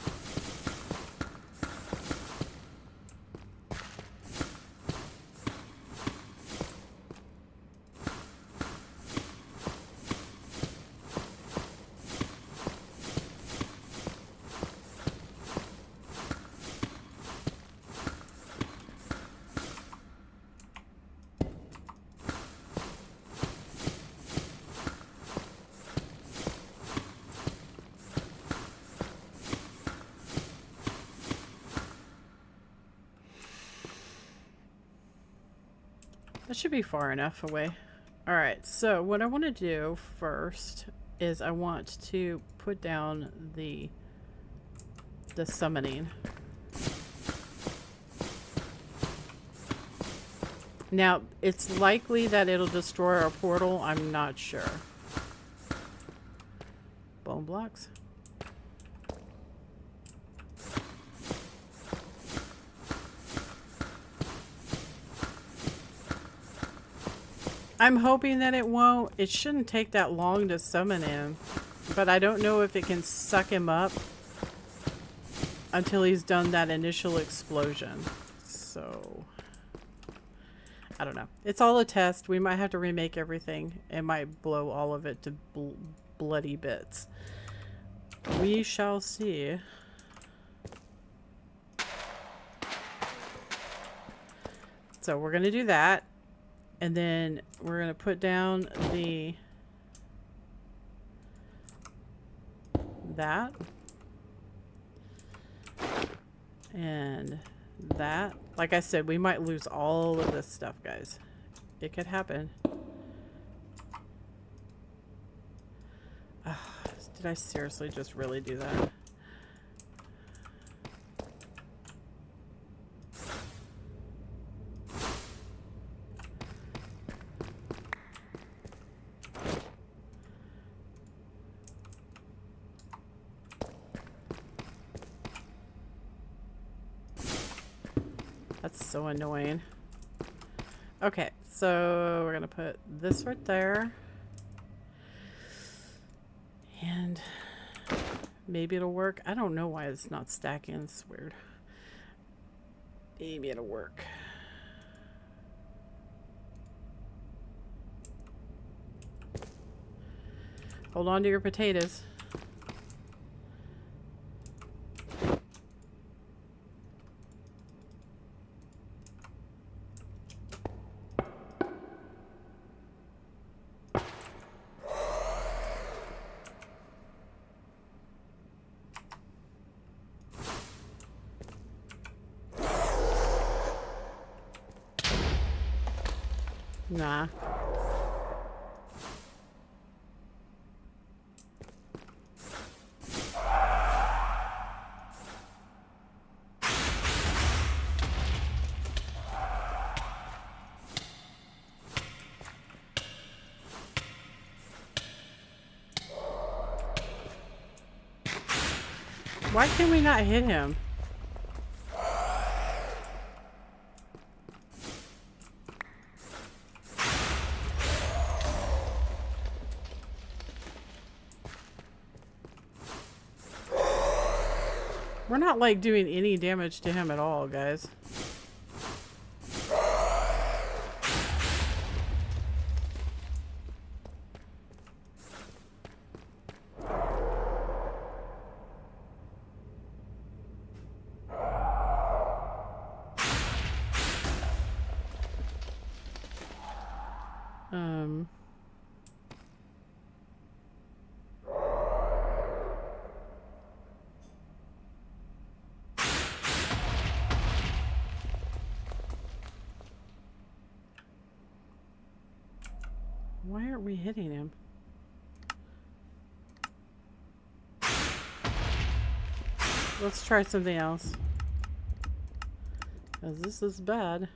That should be far enough away. Alright, so what I want to do first is I want to put down the summoning. Now, it's likely that it'll destroy our portal. I'm not sure. Bone blocks. I'm hoping that it won't. It shouldn't take that long to summon him. But I don't know if it can suck him up until he's done that initial explosion. So, I don't know. It's all a test. We might have to remake everything. It might blow all of it to bloody bits. We shall see. So we're going to do that. And then we're going to put down that. And that, like I said, we might lose all of this stuff, guys. It could happen. Did I seriously just really do that? That's so annoying. Okay, so we're gonna put this right there. And maybe it'll work. I don't know why it's not stacking. It's weird. Maybe it'll work. Hold on to your potatoes. Nah. Why can we not hit him? We're not like doing any damage to him at all, guys. Why aren't we hitting him? Let's try something else. Because this is bad.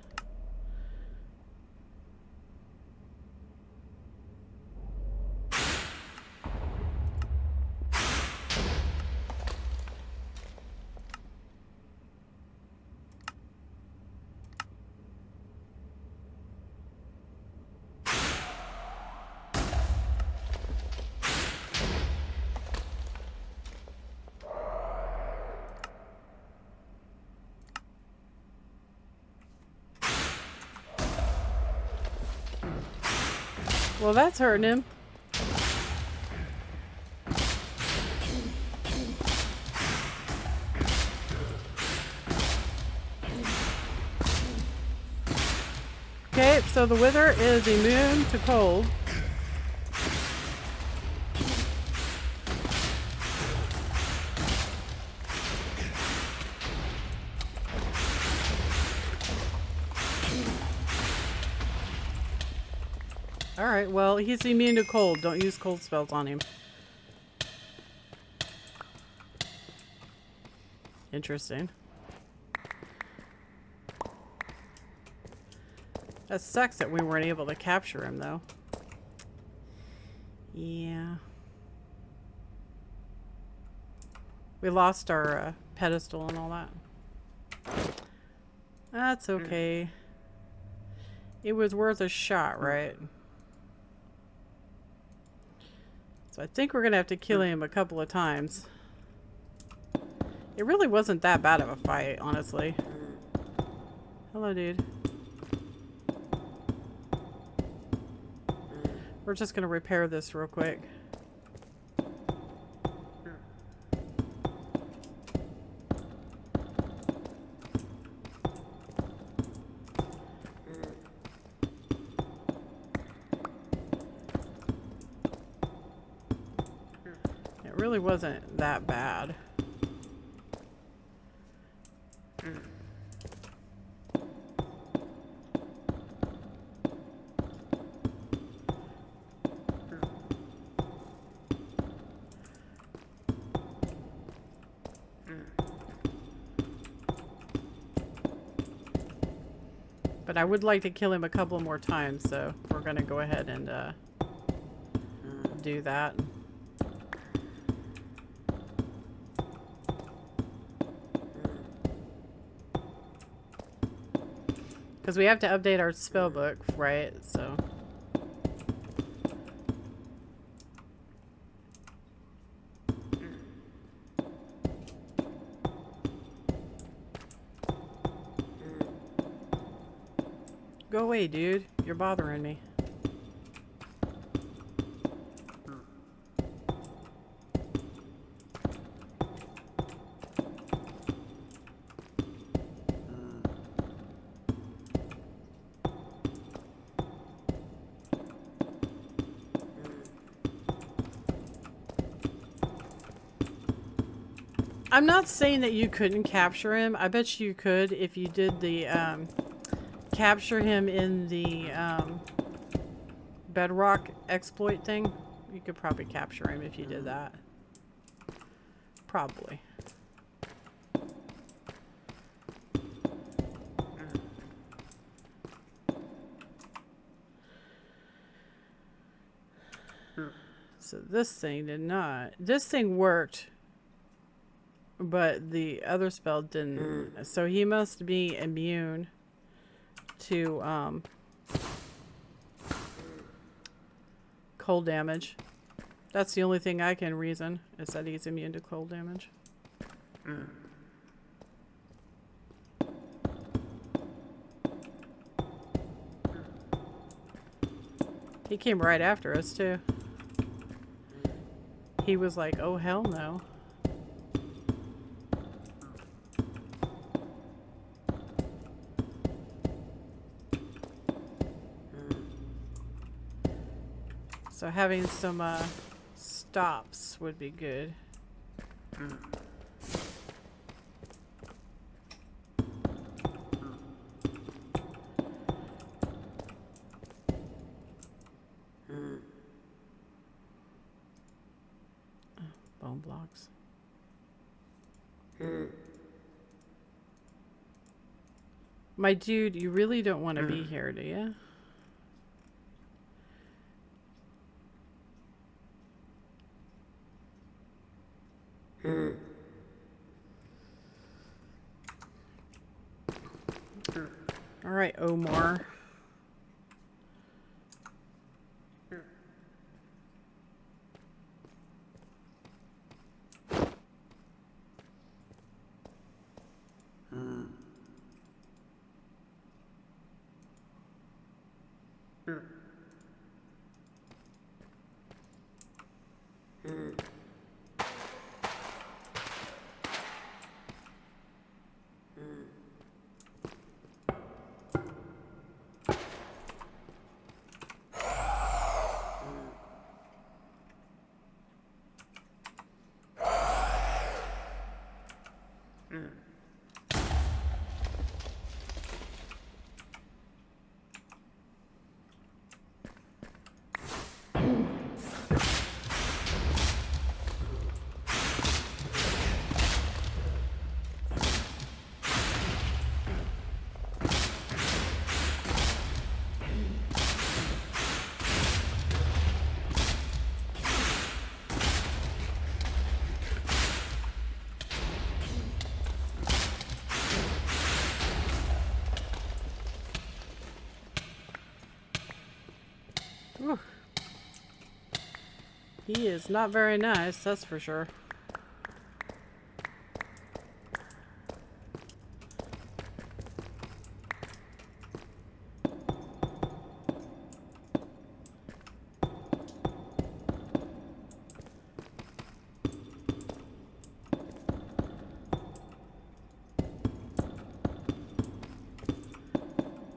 Well, that's hurting him. Okay, so the wither is immune to cold. Alright, well, he's immune to cold. Don't use cold spells on him. Interesting. That sucks that we weren't able to capture him, though. Yeah. We lost our pedestal and all that. That's okay. It was worth a shot, right? So I think we're going to have to kill him a couple of times. It really wasn't that bad of a fight, honestly. Hello, dude. We're just going to repair this real quick. It really wasn't that bad. But I would like to kill him a couple more times, so we're gonna go ahead and do that. Because we have to update our spell book, right? So. Go away, dude. You're bothering me. I'm not saying that you couldn't capture him. I bet you could if you did the capture him in the bedrock exploit thing. You could probably capture him if you did that. Probably. So this thing did not. This thing worked, but the other spell didn't. So he must be immune to cold damage. That's the only thing I can reason, is that he's immune to cold damage. He came right after us too. He was like, oh hell no. So having some stops would be good. Bone blocks. My dude, you really don't want to be here, do you? All right, Omar. Whew. He is not very nice, that's for sure.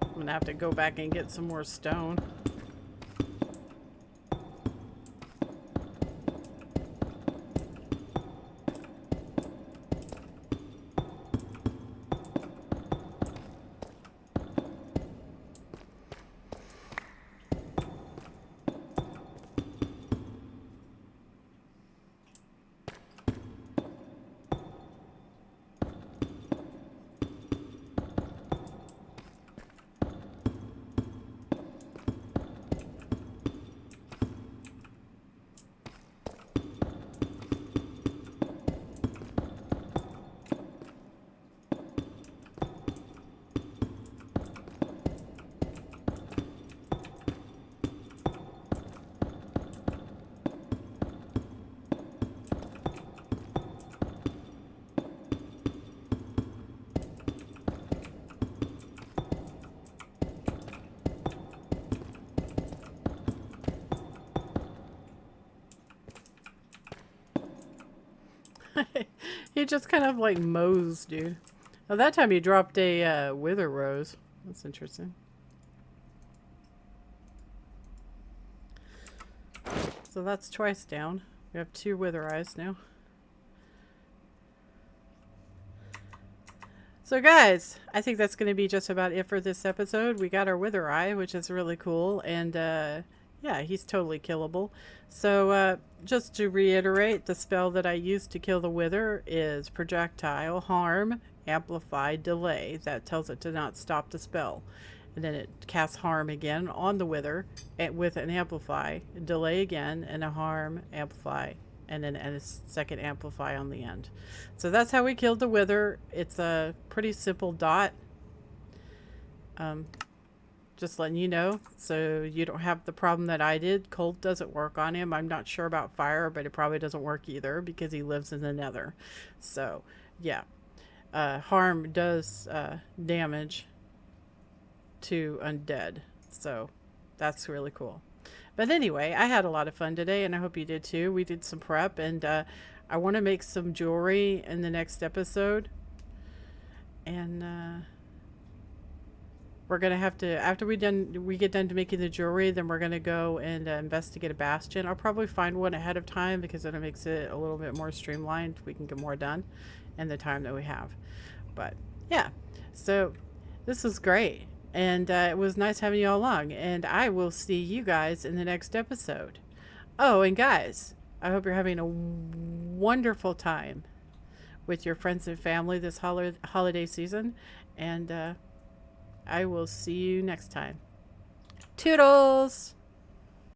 I'm gonna have to go back and get some more stone. He just kind of like mows, dude. Oh, that time he dropped a wither rose. That's interesting. So that's twice down. We have 2 wither eyes now. So guys, I think that's going to be just about it for this episode. We got our wither eye, which is really cool. And yeah, he's totally killable. So just to reiterate, the spell that I used to kill the wither is projectile, harm, amplify, delay. That tells it to not stop the spell. And then it casts harm again on the wither with an amplify, delay again, and a harm, amplify, and then a second amplify on the end. So that's how we killed the wither. It's a pretty simple dot. Just letting you know, so you don't have the problem that I did. Cold doesn't work on him. I'm not sure about fire, but it probably doesn't work either because he lives in the nether. So yeah, harm does damage to undead. So that's really cool. But anyway, I had a lot of fun today, and I hope you did too. We did some prep, and I want to make some jewelry in the next episode. And we're gonna have to, after we get done to making the jewelry, then we're gonna go and investigate a bastion. I'll probably find one ahead of time because then it makes it a little bit more streamlined. We can get more done in the time that we have. But yeah, so this was great. And it was nice having you all along. And I will see you guys in the next episode. Oh, and guys, I hope you're having a wonderful time with your friends and family this holiday season. And I will see you next time. Toodles!